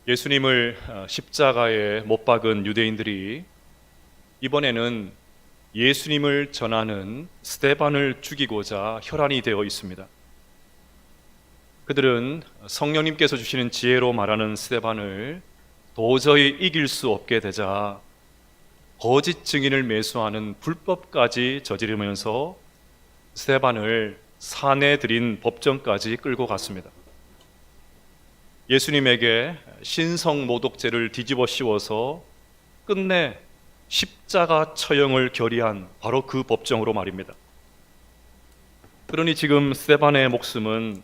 예수님을 십자가에 못 박은 유대인들이 이번에는 예수님을 전하는 스데반을 죽이고자 혈안이 되어 있습니다. 그들은 성령님께서 주시는 지혜로 말하는 스데반을 도저히 이길 수 없게 되자 거짓 증인을 매수하는 불법까지 저지르면서 스데반을 산에 들인 법정까지 끌고 갔습니다. 예수님에게 신성모독죄를 뒤집어 씌워서 끝내 십자가 처형을 결의한 바로 그 법정으로 말입니다. 그러니 지금 스데반의 목숨은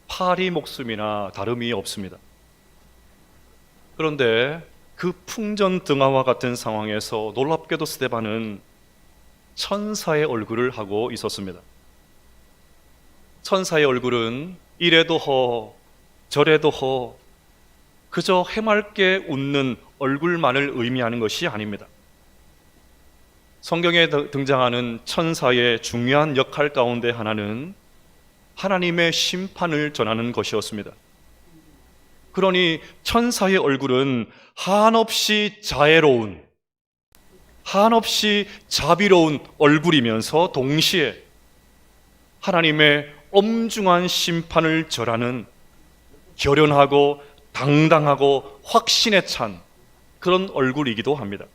파리 목숨이나 다름이 없습니다. 그런데 그 풍전등화와 같은 상황에서 놀랍게도 스데반은 천사의 얼굴을 하고 있었습니다. 천사의 얼굴은 이래도 허 저래도 허 그저 해맑게 웃는 얼굴만을 의미하는 것이 아닙니다. 성경에 등장하는 천사의 중요한 역할 가운데 하나는 하나님의 심판을 전하는 것이었습니다. 그러니 천사의 얼굴은 한없이 자애로운, 한없이 자비로운 얼굴이면서 동시에 하나님의 엄중한 심판을 절하는 결연하고 당당하고 확신에 찬 그런 얼굴이기도 합니다.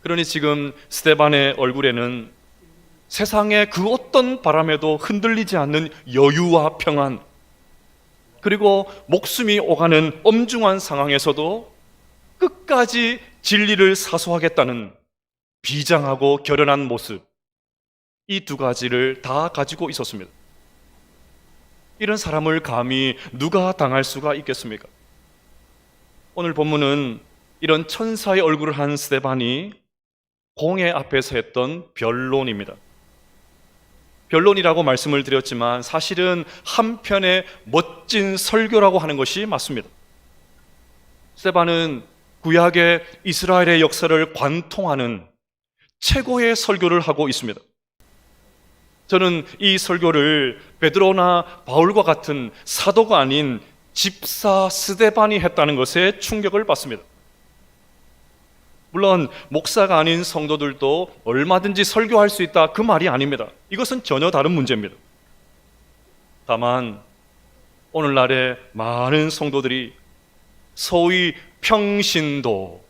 그러니 지금 스데반의 얼굴에는 세상의 그 어떤 바람에도 흔들리지 않는 여유와 평안, 그리고 목숨이 오가는 엄중한 상황에서도 끝까지 진리를 사수하겠다는 비장하고 결연한 모습, 이 두 가지를 다 가지고 있었습니다. 이런 사람을 감히 누가 당할 수가 있겠습니까? 오늘 본문은 이런 천사의 얼굴을 한 스데반이 공회 앞에서 했던 변론입니다. 변론이라고 말씀을 드렸지만 사실은 한편의 멋진 설교라고 하는 것이 맞습니다. 스데반은 구약의 이스라엘의 역사를 관통하는 최고의 설교를 하고 있습니다. 저는 이 설교를 베드로나 바울과 같은 사도가 아닌 집사 스데반이 했다는 것에 충격을 받습니다. 물론 목사가 아닌 성도들도 얼마든지 설교할 수 있다, 그 말이 아닙니다. 이것은 전혀 다른 문제입니다. 다만 오늘날의 많은 성도들이 소위 평신도,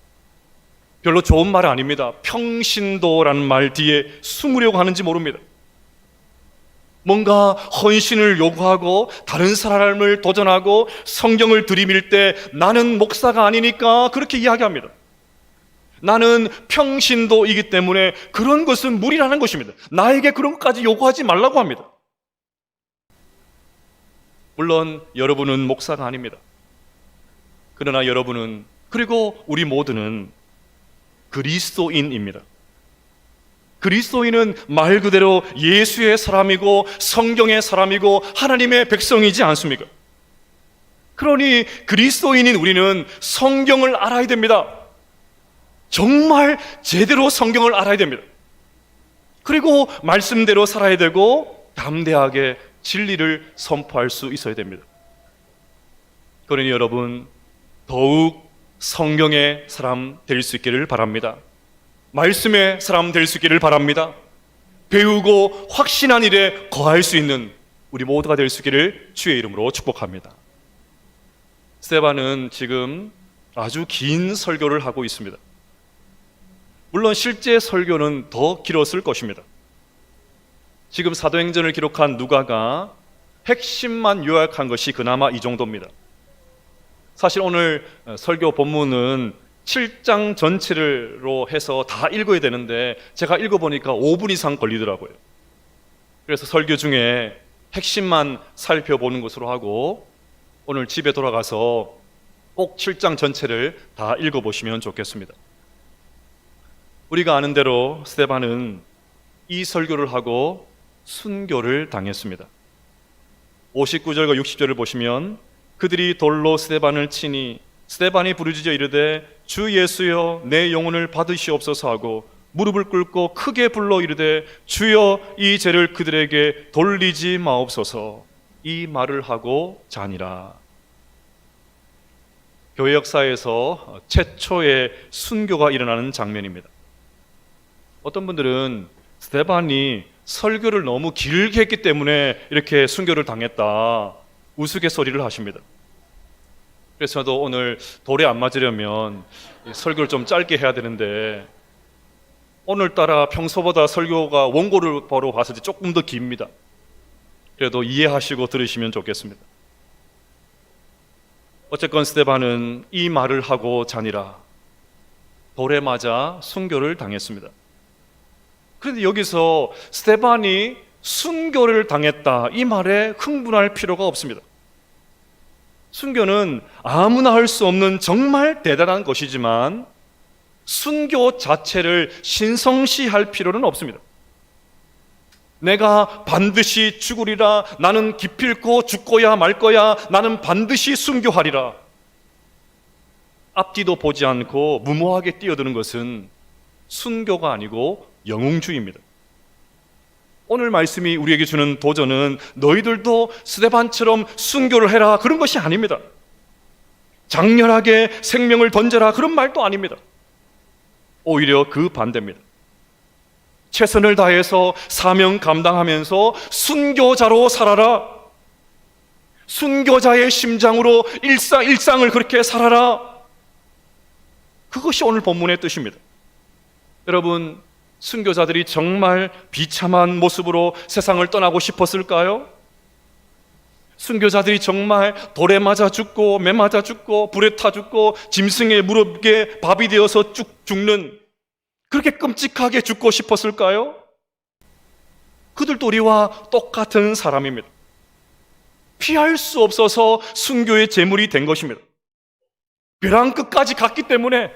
별로 좋은 말 아닙니다. 평신도라는 말 뒤에 숨으려고 하는지 모릅니다. 뭔가 헌신을 요구하고 다른 사람을 도전하고 성경을 들이밀 때 나는 목사가 아니니까 그렇게 이야기합니다. 나는 평신도이기 때문에 그런 것은 무리라는 것입니다. 나에게 그런 것까지 요구하지 말라고 합니다. 물론 여러분은 목사가 아닙니다. 그러나 여러분은, 그리고 우리 모두는 그리스도인입니다. 그리스도인은 말 그대로 예수의 사람이고 성경의 사람이고 하나님의 백성이지 않습니까? 그러니 그리스도인인 우리는 성경을 알아야 됩니다. 정말 제대로 성경을 알아야 됩니다. 그리고 말씀대로 살아야 되고 담대하게 진리를 선포할 수 있어야 됩니다. 그러니 여러분, 더욱 성경의 사람 될 수 있기를 바랍니다. 말씀의 사람 될 수 있기를 바랍니다. 배우고 확신한 일에 거할 수 있는 우리 모두가 될 수 있기를 주의 이름으로 축복합니다. 스데반은 지금 아주 긴 설교를 하고 있습니다. 물론 실제 설교는 더 길었을 것입니다. 지금 사도행전을 기록한 누가가 핵심만 요약한 것이 그나마 이 정도입니다. 사실 오늘 설교 본문은 7장 전체로 해서 다 읽어야 되는데 제가 읽어보니까 5분 이상 걸리더라고요. 그래서 설교 중에 핵심만 살펴보는 것으로 하고 오늘 집에 돌아가서 꼭 7장 전체를 다 읽어보시면 좋겠습니다. 우리가 아는 대로 스데반은 이 설교를 하고 순교를 당했습니다. 59절과 60절을 보시면 그들이 돌로 스데반을 치니 스데반이 부르짖어 이르되 주 예수여 내 영혼을 받으시옵소서 하고 무릎을 꿇고 크게 불러 이르되 주여 이 죄를 그들에게 돌리지 마옵소서, 이 말을 하고 자니라. 교회 역사에서 최초의 순교가 일어나는 장면입니다. 어떤 분들은 스데반이 설교를 너무 길게 했기 때문에 이렇게 순교를 당했다 우스갯소리를 하십니다. 그래서 저도 오늘 돌에 안 맞으려면 설교를 좀 짧게 해야 되는데 오늘따라 평소보다 설교가 원고를 바로 봤을 때 조금 더 깁니다. 그래도 이해하시고 들으시면 좋겠습니다. 어쨌건 스데반은 이 말을 하고 자니라 돌에 맞아 순교를 당했습니다. 그런데 여기서 스데반이 순교를 당했다 이 말에 흥분할 필요가 없습니다. 순교는 아무나 할 수 없는 정말 대단한 것이지만 순교 자체를 신성시할 필요는 없습니다. 내가 반드시 죽으리라, 나는 기필코 죽고야 말 거야, 나는 반드시 순교하리라, 앞뒤도 보지 않고 무모하게 뛰어드는 것은 순교가 아니고 영웅주의입니다. 오늘 말씀이 우리에게 주는 도전은 너희들도 스데반처럼 순교를 해라 그런 것이 아닙니다. 장렬하게 생명을 던져라 그런 말도 아닙니다. 오히려 그 반대입니다. 최선을 다해서 사명 감당하면서 순교자로 살아라. 순교자의 심장으로 일상을 그렇게 살아라. 그것이 오늘 본문의 뜻입니다. 여러분, 순교자들이 정말 비참한 모습으로 세상을 떠나고 싶었을까요? 순교자들이 정말 돌에 맞아 죽고 매 맞아 죽고 불에 타 죽고 짐승의 무릎에 밥이 되어서 쭉 죽는 그렇게 끔찍하게 죽고 싶었을까요? 그들도 우리와 똑같은 사람입니다. 피할 수 없어서 순교의 제물이 된 것입니다. 벼랑 끝까지 갔기 때문에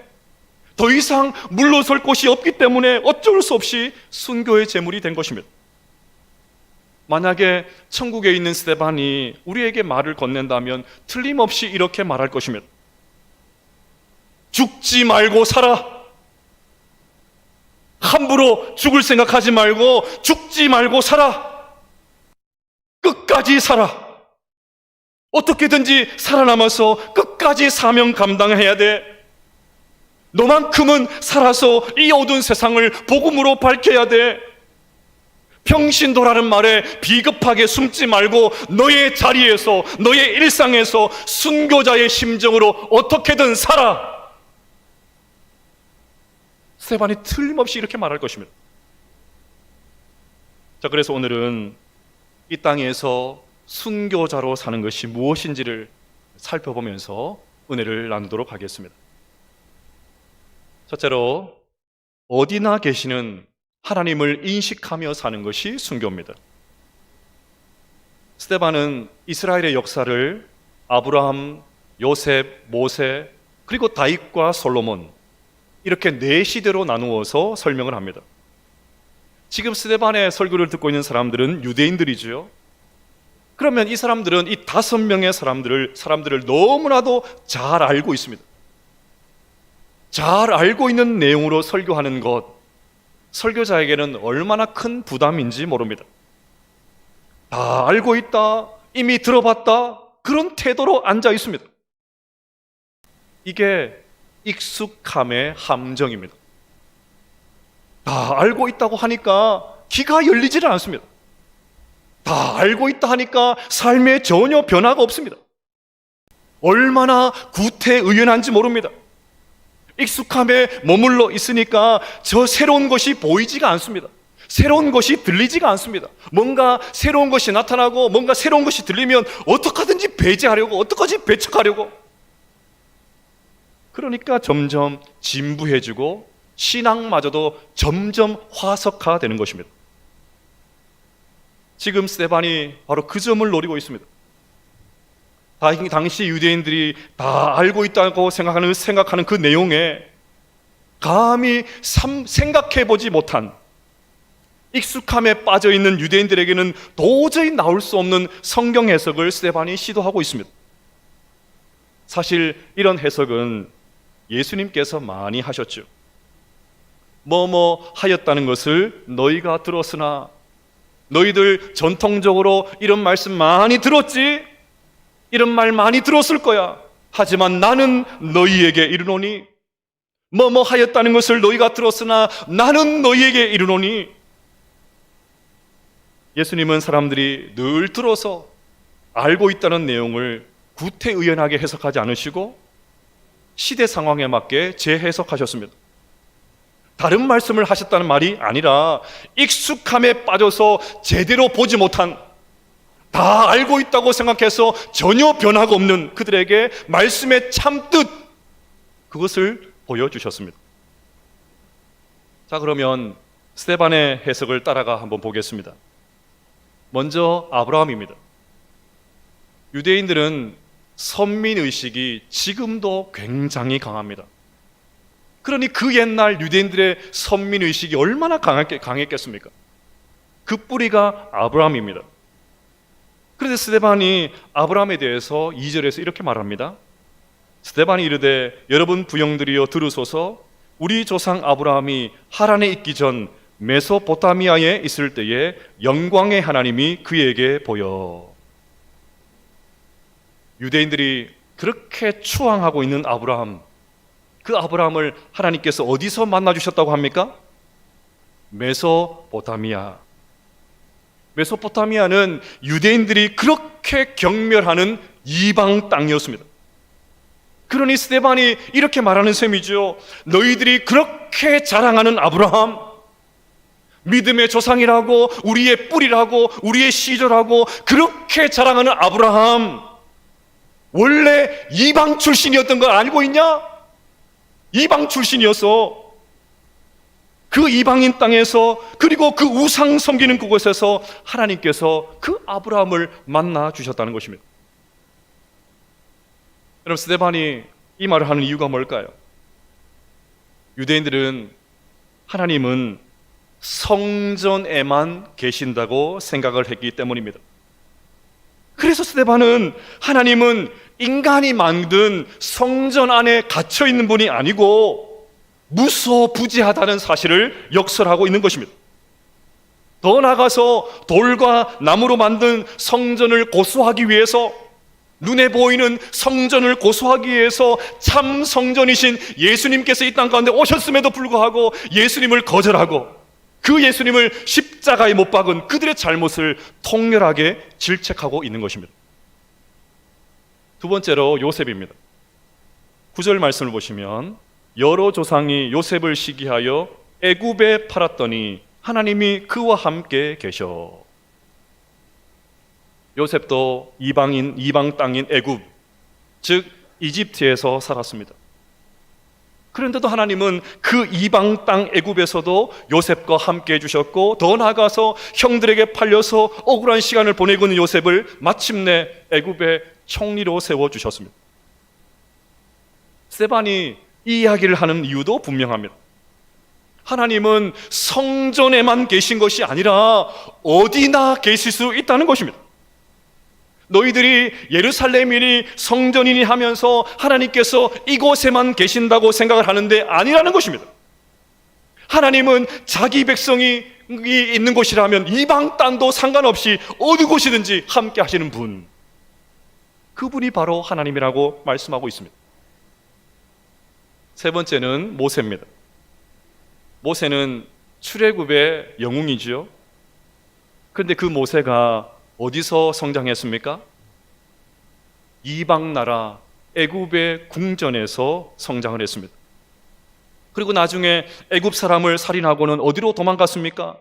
더 이상 물러설 곳이 없기 때문에 어쩔 수 없이 순교의 제물이 된 것입니다. 만약에 천국에 있는 스데반이 우리에게 말을 건넨다면 틀림없이 이렇게 말할 것입니다. 죽지 말고 살아. 함부로 죽을 생각하지 말고 죽지 말고 살아. 끝까지 살아. 어떻게든지 살아남아서 끝까지 사명 감당해야 돼. 너만큼은 살아서 이 어두운 세상을 복음으로 밝혀야 돼. 평신도라는 말에 비겁하게 숨지 말고 너의 자리에서, 너의 일상에서 순교자의 심정으로 어떻게든 살아. 스데반이 틀림없이 이렇게 말할 것입니다. 자, 그래서 오늘은 이 땅에서 순교자로 사는 것이 무엇인지를 살펴보면서 은혜를 나누도록 하겠습니다. 첫째로, 어디나 계시는 하나님을 인식하며 사는 것이 순교입니다. 스데반은 이스라엘의 역사를 아브라함, 요셉, 모세, 그리고 다윗과 솔로몬 이렇게 네 시대로 나누어서 설명을 합니다. 지금 스데반의 설교를 듣고 있는 사람들은 유대인들이죠. 그러면 이 사람들은 이 5명의 사람들을 너무나도 잘 알고 있습니다. 잘 알고 있는 내용으로 설교하는 것, 설교자에게는 얼마나 큰 부담인지 모릅니다. 다 알고 있다, 이미 들어봤다, 그런 태도로 앉아 있습니다. 이게 익숙함의 함정입니다. 다 알고 있다고 하니까 귀가 열리지는 않습니다. 다 알고 있다 하니까 삶에 전혀 변화가 없습니다. 얼마나 구태의연한지 모릅니다. 익숙함에 머물러 있으니까 저 새로운 것이 보이지가 않습니다. 새로운 것이 들리지가 않습니다. 뭔가 새로운 것이 나타나고 뭔가 새로운 것이 들리면 어떻게든지 배제하려고, 어떻게든지 배척하려고. 그러니까 점점 진부해지고 신앙마저도 점점 화석화되는 것입니다. 지금 스데반이 바로 그 점을 노리고 있습니다. 당시 유대인들이 다 알고 있다고 생각하는 그 내용에 감히 생각해보지 못한, 익숙함에 빠져있는 유대인들에게는 도저히 나올 수 없는 성경 해석을 스데반이 시도하고 있습니다. 사실 이런 해석은 예수님께서 많이 하셨죠. 뭐뭐 하였다는 것을 너희가 들었으나, 너희들 전통적으로 이런 말씀 많이 들었지? 이런 말 많이 들었을 거야. 하지만 나는 너희에게 이르노니, 뭐뭐 하였다는 것을 너희가 들었으나 나는 너희에게 이르노니. 예수님은 사람들이 늘 들어서 알고 있다는 내용을 구태의연하게 해석하지 않으시고 시대 상황에 맞게 재해석하셨습니다. 다른 말씀을 하셨다는 말이 아니라 익숙함에 빠져서 제대로 보지 못한, 다 알고 있다고 생각해서 전혀 변화가 없는 그들에게 말씀의 참뜻, 그것을 보여주셨습니다. 자, 그러면 스데반의 해석을 따라가 한번 보겠습니다. 먼저 아브라함입니다. 유대인들은 선민의식이 지금도 굉장히 강합니다. 그러니 그 옛날 유대인들의 선민의식이 얼마나 강했겠습니까? 그 뿌리가 아브라함입니다. 그런데 스데반이 아브라함에 대해서 2절에서 이렇게 말합니다. 스데반이 이르되 여러분 부형들이여 들으소서, 우리 조상 아브라함이 하란에 있기 전 메소포타미아에 있을 때에 영광의 하나님이 그에게 보여. 유대인들이 그렇게 추앙하고 있는 아브라함, 그 아브라함을 하나님께서 어디서 만나주셨다고 합니까? 메소포타미아. 메소포타미아는 유대인들이 그렇게 경멸하는 이방 땅이었습니다. 그러니 스데반이 이렇게 말하는 셈이죠. 너희들이 그렇게 자랑하는 아브라함, 믿음의 조상이라고, 우리의 뿌리라고, 우리의 시조라고 그렇게 자랑하는 아브라함, 원래 이방 출신이었던 걸 알고 있냐? 이방 출신이었어. 그 이방인 땅에서, 그리고 그 우상 섬기는 그곳에서 하나님께서 그 아브라함을 만나 주셨다는 것입니다. 여러분, 스데반이 이 말을 하는 이유가 뭘까요? 유대인들은 하나님은 성전에만 계신다고 생각을 했기 때문입니다. 그래서 스데반은 하나님은 인간이 만든 성전 안에 갇혀 있는 분이 아니고 무소부지하다는 사실을 역설하고 있는 것입니다. 더 나아가서 돌과 나무로 만든 성전을 고수하기 위해서, 눈에 보이는 성전을 고수하기 위해서 참 성전이신 예수님께서 이 땅 가운데 오셨음에도 불구하고 예수님을 거절하고 그 예수님을 십자가에 못 박은 그들의 잘못을 통렬하게 질책하고 있는 것입니다. 두 번째로 요셉입니다. 9절 말씀을 보시면 여러 조상이 요셉을 시기하여 애굽에 팔았더니 하나님이 그와 함께 계셔. 요셉도 이방 땅인 애굽, 즉 이집트에서 살았습니다. 그런데도 하나님은 그 이방 땅 애굽에서도 요셉과 함께 해주셨고, 더 나아가서 형들에게 팔려서 억울한 시간을 보내고 있는 요셉을 마침내 애굽의 총리로 세워주셨습니다. 스데반이 이 이야기를 하는 이유도 분명합니다. 하나님은 성전에만 계신 것이 아니라 어디나 계실 수 있다는 것입니다. 너희들이 예루살렘이니 성전이니 하면서 하나님께서 이곳에만 계신다고 생각을 하는데 아니라는 것입니다. 하나님은 자기 백성이 있는 곳이라면 이방 땅도 상관없이 어느 곳이든지 함께 하시는 분, 그분이 바로 하나님이라고 말씀하고 있습니다. 세 번째는 모세입니다. 모세는 출애굽의 영웅이지요. 그런데 그 모세가 어디서 성장했습니까? 이방 나라 애굽의 궁전에서 성장을 했습니다. 그리고 나중에 애굽 사람을 살인하고는 어디로 도망갔습니까?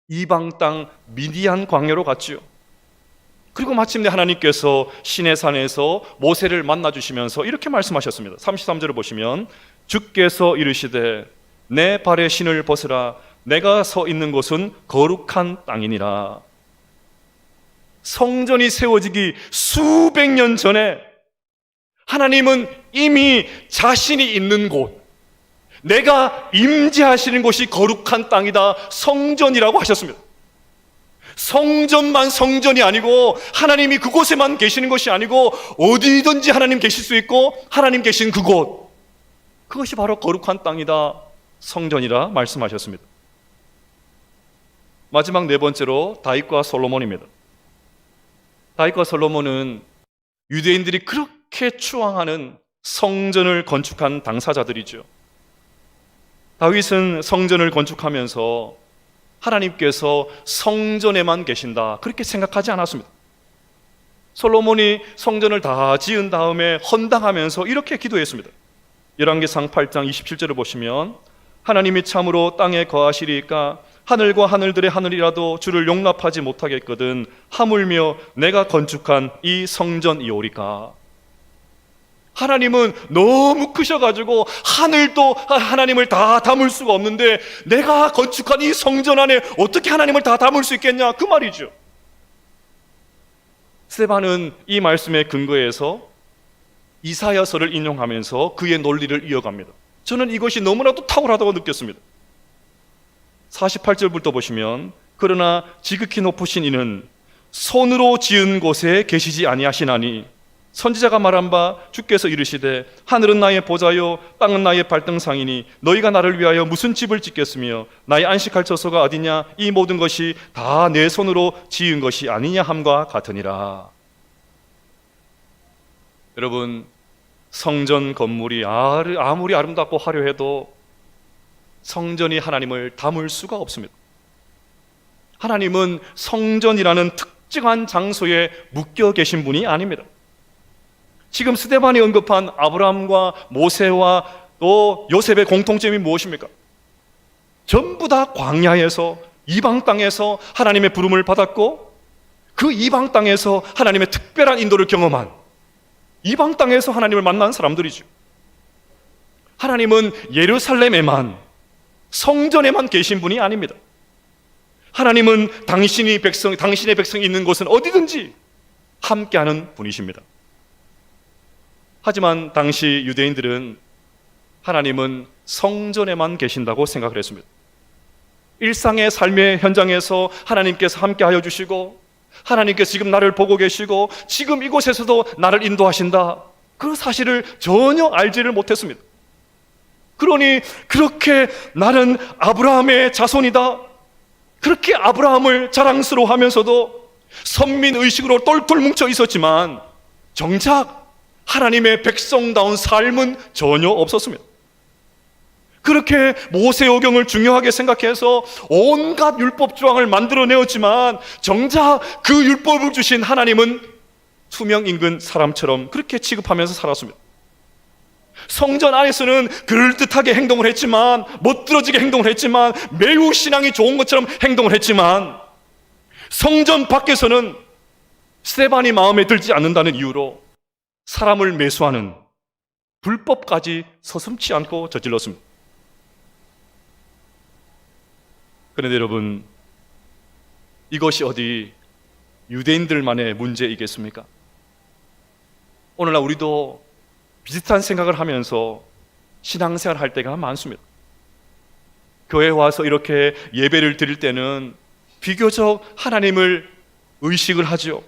이방 땅 미디안 광야로 갔지요. 그리고 마침내 하나님께서 시내산에서 모세를 만나주시면서 이렇게 말씀하셨습니다. 33절을 보시면 주께서 이르시되 내 발의 신을 벗으라, 내가 서 있는 곳은 거룩한 땅이니라. 성전이 세워지기 수백 년 전에 하나님은 이미 자신이 있는 곳, 내가 임재하시는 곳이 거룩한 땅이다, 성전이라고 하셨습니다. 성전만 성전이 아니고 하나님이 그곳에만 계시는 것이 아니고 어디든지 하나님 계실 수 있고 하나님 계신 그곳, 그것이 바로 거룩한 땅이다, 성전이라 말씀하셨습니다. 마지막 네 번째로 다윗과 솔로몬입니다. 다윗과 솔로몬은 유대인들이 그렇게 그렇게 추앙하는 성전을 건축한 당사자들이죠. 다윗은 성전을 건축하면서 하나님께서 성전에만 계신다 그렇게 생각하지 않았습니다. 솔로몬이 성전을 다 지은 다음에 헌당하면서 이렇게 기도했습니다. 열왕기상 8장 27절을 보시면 하나님이 참으로 땅에 거하시리이까 하늘과 하늘들의 하늘이라도 주를 용납하지 못하겠거든 하물며 내가 건축한 이 성전이오리까. 하나님은 너무 크셔가지고 하늘도 하나님을 다 담을 수가 없는데 내가 건축한 이 성전 안에 어떻게 하나님을 다 담을 수 있겠냐 그 말이죠. 스데반은 이 말씀에 근거해서 이사야서를 인용하면서 그의 논리를 이어갑니다. 저는 이것이 너무나도 탁월하다고 느꼈습니다. 48절부터 보시면 그러나 지극히 높으신 이는 손으로 지은 곳에 계시지 아니하시나니 선지자가 말한 바 주께서 이르시되 하늘은 나의 보좌요 땅은 나의 발등상이니 너희가 나를 위하여 무슨 집을 짓겠으며 나의 안식할 처소가 어디냐 이 모든 것이 다 내 손으로 지은 것이 아니냐 함과 같으니라. 여러분, 성전 건물이 아무리 아름답고 화려해도 성전이 하나님을 담을 수가 없습니다. 하나님은 성전이라는 특정한 장소에 묶여 계신 분이 아닙니다. 지금 스데반이 언급한 아브라함과 모세와 또 요셉의 공통점이 무엇입니까? 전부 다 광야에서 이방 땅에서 하나님의 부름을 받았고 그 이방 땅에서 하나님의 특별한 인도를 경험한 이방 땅에서 하나님을 만난 사람들이죠. 하나님은 예루살렘에만 성전에만 계신 분이 아닙니다. 하나님은 당신의 백성이 있는 곳은 어디든지 함께하는 분이십니다. 하지만 당시 유대인들은 하나님은 성전에만 계신다고 생각을 했습니다. 일상의 삶의 현장에서 하나님께서 함께하여 주시고 하나님께서 지금 나를 보고 계시고 지금 이곳에서도 나를 인도하신다 그 사실을 전혀 알지를 못했습니다. 그러니 그렇게 나는 아브라함의 자손이다 그렇게 아브라함을 자랑스러워하면서도 선민의식으로 똘똘 뭉쳐 있었지만 정작 하나님의 백성다운 삶은 전혀 없었습니다. 그렇게 모세오경을 중요하게 생각해서 온갖 율법 조항을 만들어내었지만 정작 그 율법을 주신 하나님은 투명 인근 사람처럼 그렇게 취급하면서 살았습니다. 성전 안에서는 그럴듯하게 행동을 했지만 멋들어지게 행동을 했지만 매우 신앙이 좋은 것처럼 행동을 했지만 성전 밖에서는 스데반이 마음에 들지 않는다는 이유로 사람을 매수하는 불법까지 서슴지 않고 저질렀습니다. 그런데 여러분, 이것이 어디 유대인들만의 문제이겠습니까? 오늘날 우리도 비슷한 생각을 하면서 신앙생활을 할 때가 많습니다. 교회에 와서 이렇게 예배를 드릴 때는 비교적 하나님을 의식을 하죠.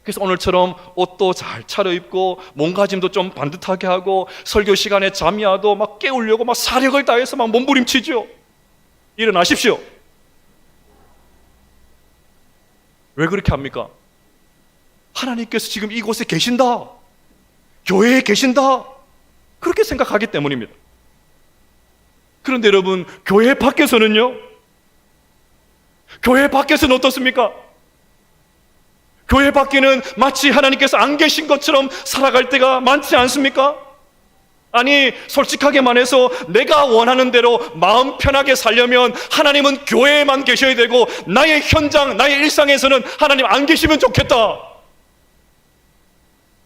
그래서 오늘처럼 옷도 잘 차려입고 몸가짐도 좀 반듯하게 하고 설교 시간에 잠이 와도 막 깨우려고 막 사력을 다해서 막 몸부림치죠. 일어나십시오. 왜 그렇게 합니까? 하나님께서 지금 이곳에 계신다, 교회에 계신다 그렇게 생각하기 때문입니다. 그런데 여러분, 교회 밖에서는요? 교회 밖에서는 어떻습니까? 교회 밖에는 마치 하나님께서 안 계신 것처럼 살아갈 때가 많지 않습니까? 아니, 솔직하게 말해서 내가 원하는 대로 마음 편하게 살려면 하나님은 교회에만 계셔야 되고 나의 현장, 나의 일상에서는 하나님 안 계시면 좋겠다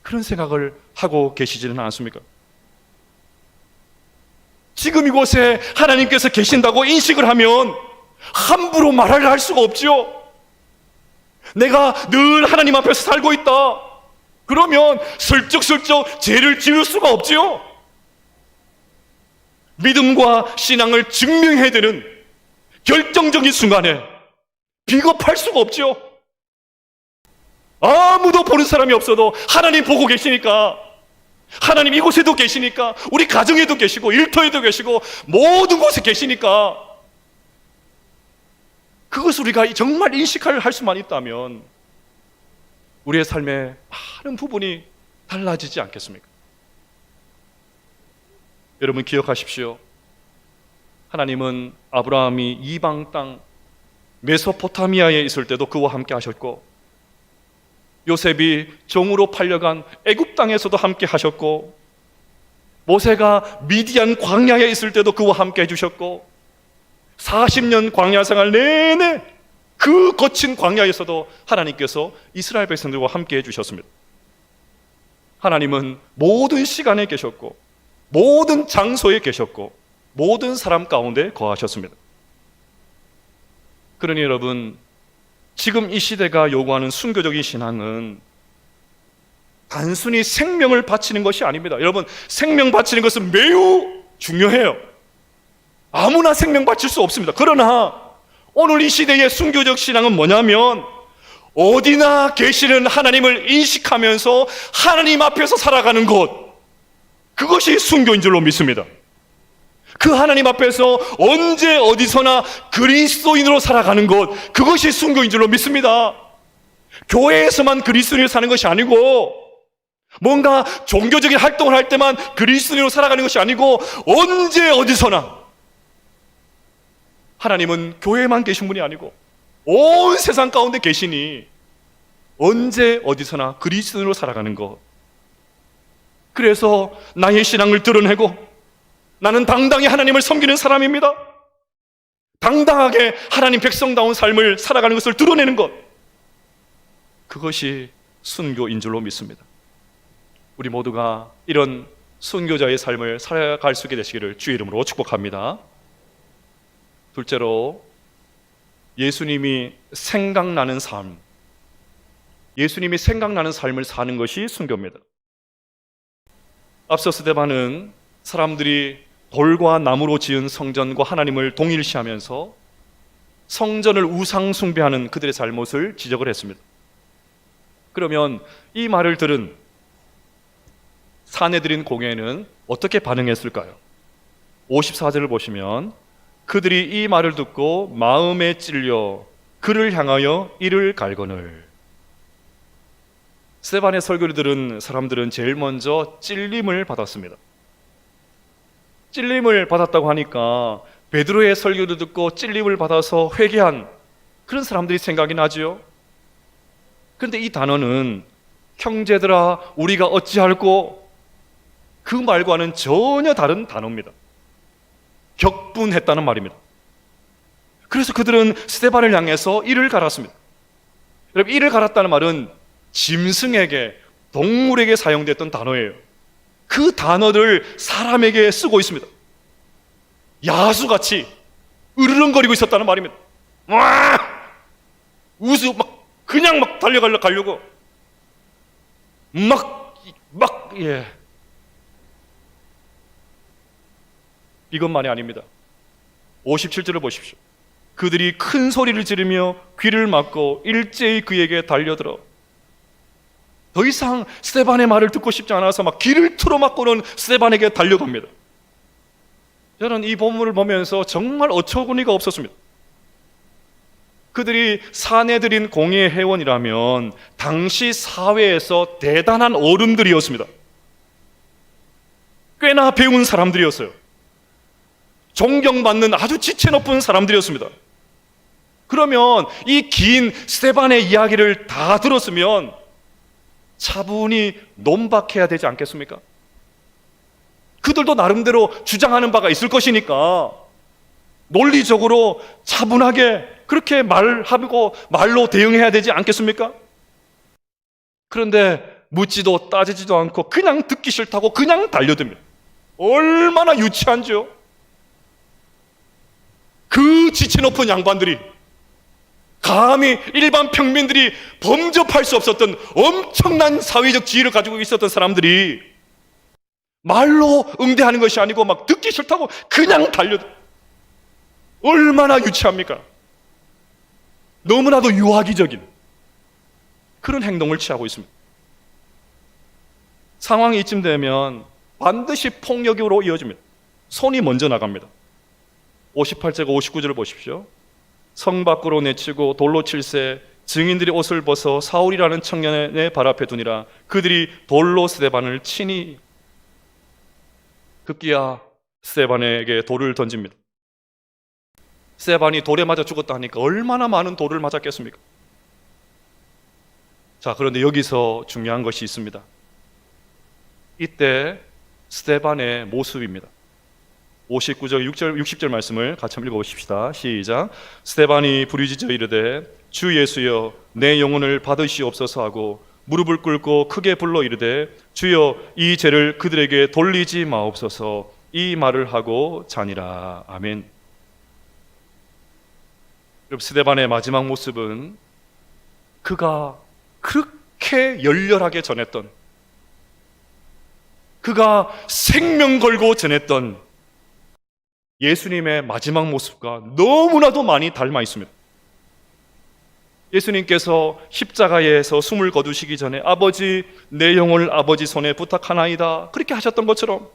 그런 생각을 하고 계시지는 않습니까? 지금 이곳에 하나님께서 계신다고 인식을 하면 함부로 말을 할 수가 없지요. 내가 늘 하나님 앞에서 살고 있다 그러면 슬쩍슬쩍 죄를 지을 수가 없지요. 믿음과 신앙을 증명해야 되는 결정적인 순간에 비겁할 수가 없지요. 아무도 보는 사람이 없어도 하나님 보고 계시니까, 하나님 이곳에도 계시니까, 우리 가정에도 계시고 일터에도 계시고 모든 곳에 계시니까 그것을 우리가 정말 인식할 수만 있다면 우리의 삶의 많은 부분이 달라지지 않겠습니까? 여러분 기억하십시오. 하나님은 아브라함이 이방 땅 메소포타미아에 있을 때도 그와 함께 하셨고, 요셉이 종으로 팔려간 애굽 땅에서도 함께 하셨고, 모세가 미디안 광야에 있을 때도 그와 함께 해주셨고, 40년 광야 생활 내내 그 거친 광야에서도 하나님께서 이스라엘 백성들과 함께 해주셨습니다. 하나님은 모든 시간에 계셨고, 모든 장소에 계셨고, 모든 사람 가운데 거하셨습니다. 그러니 여러분, 지금 이 시대가 요구하는 순교적인 신앙은 단순히 생명을 바치는 것이 아닙니다. 여러분, 생명 바치는 것은 매우 중요해요. 아무나 생명 바칠 수 없습니다. 그러나 오늘 이 시대의 순교적 신앙은 뭐냐면, 어디나 계시는 하나님을 인식하면서 하나님 앞에서 살아가는 것, 그것이 순교인 줄로 믿습니다. 그 하나님 앞에서 언제 어디서나 그리스도인으로 살아가는 것, 그것이 순교인 줄로 믿습니다. 교회에서만 그리스도인으로 사는 것이 아니고, 뭔가 종교적인 활동을 할 때만 그리스도인으로 살아가는 것이 아니고, 언제 어디서나 하나님은 교회에만 계신 분이 아니고 온 세상 가운데 계시니 언제 어디서나 그리스도인으로 살아가는 것, 그래서 나의 신앙을 드러내고 나는 당당히 하나님을 섬기는 사람입니다, 당당하게 하나님 백성다운 삶을 살아가는 것을 드러내는 것, 그것이 순교인 줄로 믿습니다. 우리 모두가 이런 순교자의 삶을 살아갈 수 있게 되시기를 주의 이름으로 축복합니다. 둘째로, 예수님이 생각나는 삶, 예수님이 생각나는 삶을 사는 것이 순교입니다. 앞서 스데반은 사람들이 돌과 나무로 지은 성전과 하나님을 동일시하면서 성전을 우상 숭배하는 그들의 잘못을 지적을 했습니다. 그러면 이 말을 들은 사내들인 공회는 어떻게 반응했을까요? 54절을 보시면, 그들이 이 말을 듣고 마음에 찔려 그를 향하여 이를 갈거늘. 스데반의 설교를 들은 사람들은 제일 먼저 찔림을 받았습니다. 찔림을 받았다고 하니까 베드로의 설교를 듣고 찔림을 받아서 회개한 그런 사람들이 생각이 나지요. 그런데 이 단어는 형제들아 우리가 어찌할꼬, 그 말과는 전혀 다른 단어입니다. 격분했다는 말입니다. 그래서 그들은 스데반을 향해서 이를 갈았습니다. 여러분, 이를 갈았다는 말은 짐승에게, 동물에게 사용됐던 단어예요. 그 단어를 사람에게 쓰고 있습니다. 야수같이 으르렁거리고 있었다는 말입니다. 와! 우수 막 그냥 막 달려가려고 예. 이것만이 아닙니다. 57절을 보십시오. 그들이 큰 소리를 지르며 귀를 막고 일제히 그에게 달려들어, 더 이상 스데반의 말을 듣고 싶지 않아서 막 귀를 틀어막고는 스데반에게 달려갑니다. 저는 이 본문을 보면서 정말 어처구니가 없었습니다. 그들이 사내들인 공의의 회원이라면 당시 사회에서 대단한 어른들이었습니다. 꽤나 배운 사람들이었어요. 존경받는 아주 지체 높은 사람들이었습니다. 그러면 이 긴 스데반의 이야기를 다 들었으면 차분히 논박해야 되지 않겠습니까? 그들도 나름대로 주장하는 바가 있을 것이니까 논리적으로 차분하게 그렇게 말하고 말로 대응해야 되지 않겠습니까? 그런데 묻지도 따지지도 않고 그냥 듣기 싫다고 그냥 달려듭니다. 얼마나 유치한지요? 그 지체 높은 양반들이 감히 일반 평민들이 범접할 수 없었던 엄청난 사회적 지위를 가지고 있었던 사람들이 말로 응대하는 것이 아니고 막 듣기 싫다고 그냥 달려들, 얼마나 유치합니까? 너무나도 유아기적인 그런 행동을 취하고 있습니다. 상황이 이쯤 되면 반드시 폭력으로 이어집니다. 손이 먼저 나갑니다. 58절과 59절을 보십시오. 성 밖으로 내치고 돌로 칠세, 증인들이 옷을 벗어 사울이라는 청년의 발 앞에 두니라. 그들이 돌로 스데반을 치니 급기야 스데반에게 돌을 던집니다. 스데반이 돌에 맞아 죽었다 하니까 얼마나 많은 돌을 맞았겠습니까? 자, 그런데 여기서 중요한 것이 있습니다. 이때 스데반의 모습입니다. 59절, 60절 말씀을 같이 한번 읽어보십시다. 시작. 스데반이 부르짖어 이르되 주 예수여 내 영혼을 받으시옵소서 하고 무릎을 꿇고 크게 불러 이르되 주여 이 죄를 그들에게 돌리지 마옵소서. 이 말을 하고 자니라. 아멘. 여러분, 스데반의 마지막 모습은 그가 그렇게 열렬하게 전했던, 그가 생명 걸고 전했던 예수님의 마지막 모습과 너무나도 많이 닮아 있습니다. 예수님께서 십자가에서 숨을 거두시기 전에 아버지 내 영혼을 아버지 손에 부탁하나이다 그렇게 하셨던 것처럼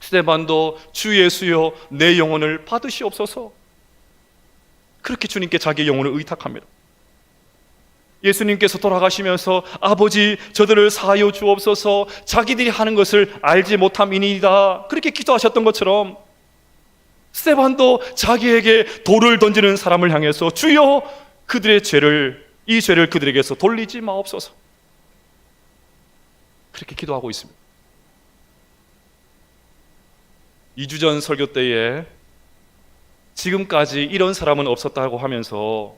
스데반도 주 예수여 내 영혼을 받으시옵소서 그렇게 주님께 자기의 영혼을 의탁합니다. 예수님께서 돌아가시면서 아버지 저들을 사하여 주옵소서 자기들이 하는 것을 알지 못함이니이다 그렇게 기도하셨던 것처럼 스데반도 자기에게 돌을 던지는 사람을 향해서 주여 그들의 죄를 이 죄를 그들에게서 돌리지 마옵소서 그렇게 기도하고 있습니다. 2주 전 설교 때에 지금까지 이런 사람은 없었다고 하면서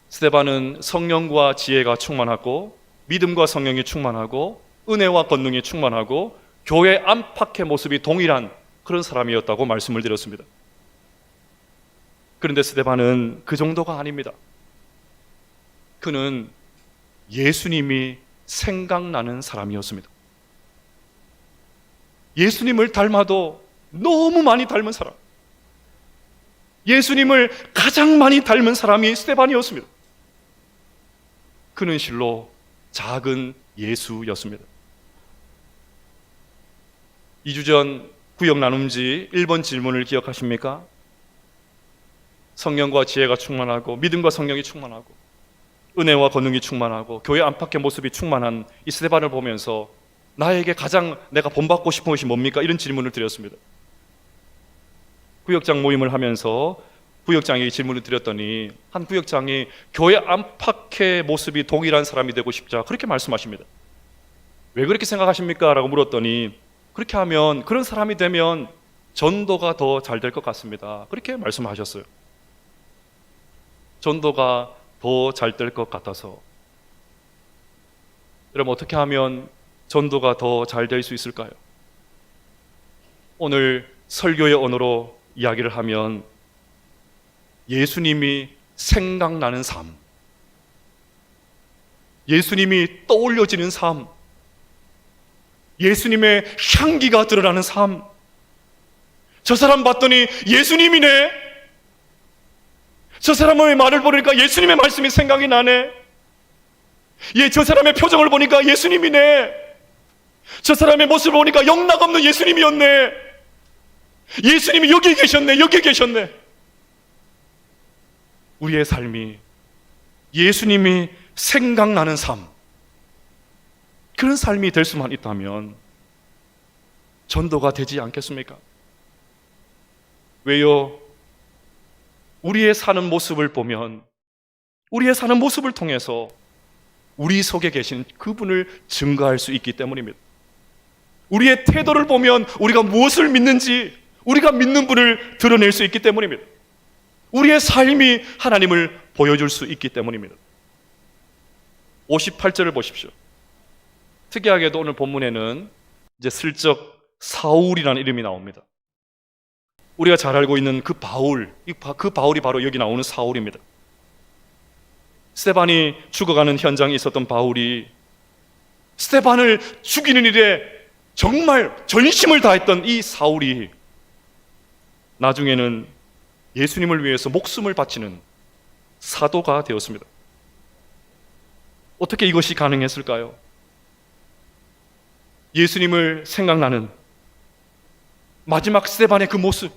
스데반은 성령과 지혜가 충만하고 믿음과 성령이 충만하고 은혜와 권능이 충만하고 교회 안팎의 모습이 동일한 그런 사람이었다고 말씀을 드렸습니다. 그런데 스데반은 그 정도가 아닙니다. 그는 예수님이 생각나는 사람이었습니다. 예수님을 닮아도 너무 많이 닮은 사람, 예수님을 가장 많이 닮은 사람이 스데반이었습니다. 그는 실로 작은 예수였습니다. 2주 전 구역 나눔지 1번 질문을 기억하십니까? 성령과 지혜가 충만하고 믿음과 성령이 충만하고 은혜와 권능이 충만하고 교회 안팎의 모습이 충만한 이 스데반을 보면서 나에게 가장 내가 본받고 싶은 것이 뭡니까? 이런 질문을 드렸습니다. 구역장 모임을 하면서 구역장에게 질문을 드렸더니 한 구역장이 교회 안팎의 모습이 동일한 사람이 되고 싶자 그렇게 말씀하십니다. 왜 그렇게 생각하십니까? 라고 물었더니 그렇게 하면 그런 사람이 되면 전도가 더 잘 될 것 같습니다. 그렇게 말씀하셨어요. 전도가 더 잘 될 것 같아서. 여러분 어떻게 하면 전도가 더 잘 될 수 있을까요? 오늘 설교의 언어로 이야기를 하면 예수님이 생각나는 삶, 예수님이 떠올려지는 삶, 예수님의 향기가 드러나는 삶. 저 사람 봤더니 예수님이네. 저 사람의 말을 보니까 예수님의 말씀이 생각이 나네. 저 사람의 표정을 보니까 예수님이네. 저 사람의 모습을 보니까 영락없는 예수님이었네. 예수님이 여기 계셨네. 여기 계셨네. 우리의 삶이 예수님이 생각나는 삶, 그런 삶이 될 수만 있다면 전도가 되지 않겠습니까? 왜요? 우리의 사는 모습을 보면, 우리의 사는 모습을 통해서 우리 속에 계신 그분을 증거할 수 있기 때문입니다. 우리의 태도를 보면 우리가 무엇을 믿는지, 우리가 믿는 분을 드러낼 수 있기 때문입니다. 우리의 삶이 하나님을 보여줄 수 있기 때문입니다. 58절을 보십시오. 특이하게도 오늘 본문에는 이제 슬쩍 사울이라는 이름이 나옵니다. 우리가 잘 알고 있는 그 바울, 그 바울이 바로 여기 나오는 사울입니다. 스데반이 죽어가는 현장에 있었던 바울이 스데반을 죽이는 일에 정말 전심을 다했던 이 사울이 나중에는 예수님을 위해서 목숨을 바치는 사도가 되었습니다. 어떻게 이것이 가능했을까요? 예수님을 생각나는 마지막 스데반의 그 모습,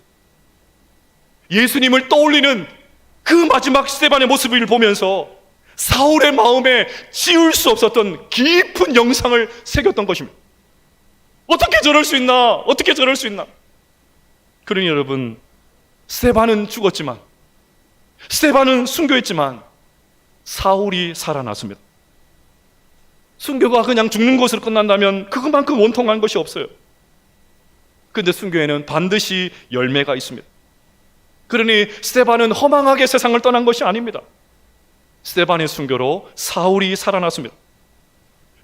예수님을 떠올리는 그 마지막 스데반의 모습을 보면서 사울의 마음에 지울 수 없었던 깊은 영상을 새겼던 것입니다. 어떻게 저럴 수 있나? 어떻게 저럴 수 있나? 그러니 여러분, 스데반은 죽었지만, 스데반은 순교했지만 사울이 살아났습니다. 순교가 그냥 죽는 것으로 끝난다면 그것만큼 원통한 것이 없어요. 그런데 순교에는 반드시 열매가 있습니다. 그러니 스데반은 허망하게 세상을 떠난 것이 아닙니다. 스데반의 순교로 사울이 살아났습니다.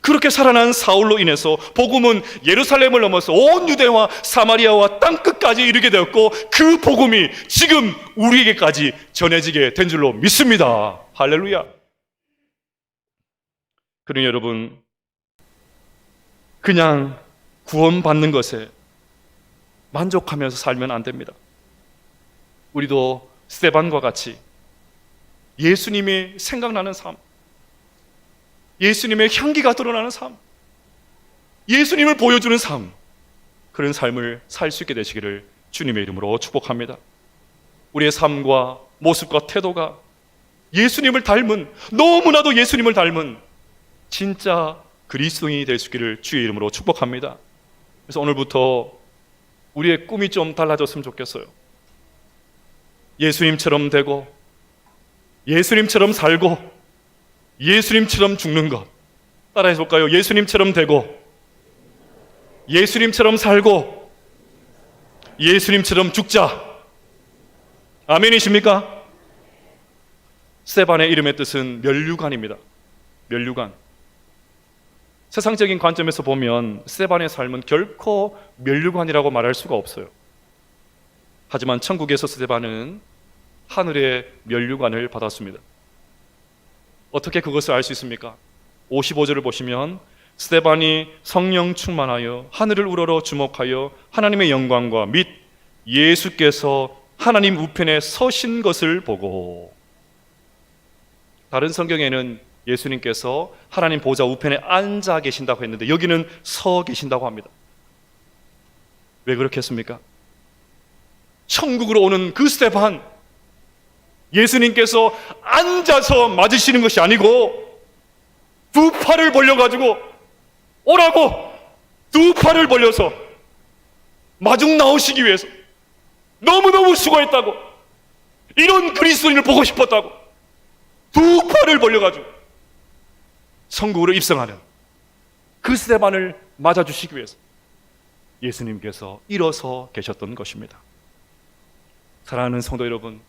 그렇게 살아난 사울로 인해서 복음은 예루살렘을 넘어서 온 유대와 사마리아와 땅끝까지 이르게 되었고, 그 복음이 지금 우리에게까지 전해지게 된 줄로 믿습니다. 할렐루야. 그러니 여러분, 그냥 구원받는 것에 만족하면서 살면 안 됩니다. 우리도 스데반과 같이 예수님이 생각나는 삶, 예수님의 향기가 드러나는 삶, 예수님을 보여주는 삶, 그런 삶을 살 수 있게 되시기를 주님의 이름으로 축복합니다. 우리의 삶과 모습과 태도가 예수님을 닮은, 너무나도 예수님을 닮은 진짜 그리스도인이 될 수 있기를 주의 이름으로 축복합니다. 그래서 오늘부터 우리의 꿈이 좀 달라졌으면 좋겠어요. 예수님처럼 되고, 예수님처럼 살고, 예수님처럼 죽는 것. 따라해 볼까요? 예수님처럼 되고, 예수님처럼 살고, 예수님처럼 죽자. 아멘이십니까? 스데반의 이름의 뜻은 면류관입니다. 면류관. 세상적인 관점에서 보면 스데반의 삶은 결코 면류관이라고 말할 수가 없어요. 하지만 천국에서 스데반은 하늘의 면류관을 받았습니다. 어떻게 그것을 알 수 있습니까? 55절을 보시면 스데반이 성령 충만하여 하늘을 우러러 주목하여 하나님의 영광과 및 예수께서 하나님 우편에 서신 것을 보고, 다른 성경에는 예수님께서 하나님 보좌 우편에 앉아 계신다고 했는데 여기는 서 계신다고 합니다. 왜 그렇게 했습니까? 천국으로 오는 그 스데반, 예수님께서 앉아서 맞으시는 것이 아니고 두 팔을 벌려가지고 오라고 두 팔을 벌려서 마중 나오시기 위해서 너무너무 수고했다고, 이런 그리스도인을 보고 싶었다고 두 팔을 벌려가지고 천국으로 입성하는 그 스데반을 맞아주시기 위해서 예수님께서 일어서 계셨던 것입니다. 사랑하는 성도 여러분,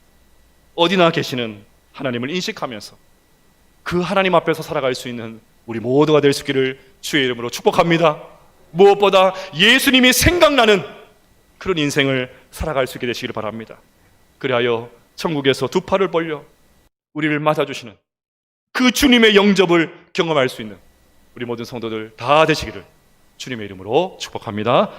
어디나 계시는 하나님을 인식하면서 그 하나님 앞에서 살아갈 수 있는 우리 모두가 될 수 있기를 주의 이름으로 축복합니다. 무엇보다 예수님이 생각나는 그런 인생을 살아갈 수 있게 되시기를 바랍니다. 그리하여 천국에서 두 팔을 벌려 우리를 맞아주시는 그 주님의 영접을 경험할 수 있는 우리 모든 성도들 다 되시기를 주님의 이름으로 축복합니다.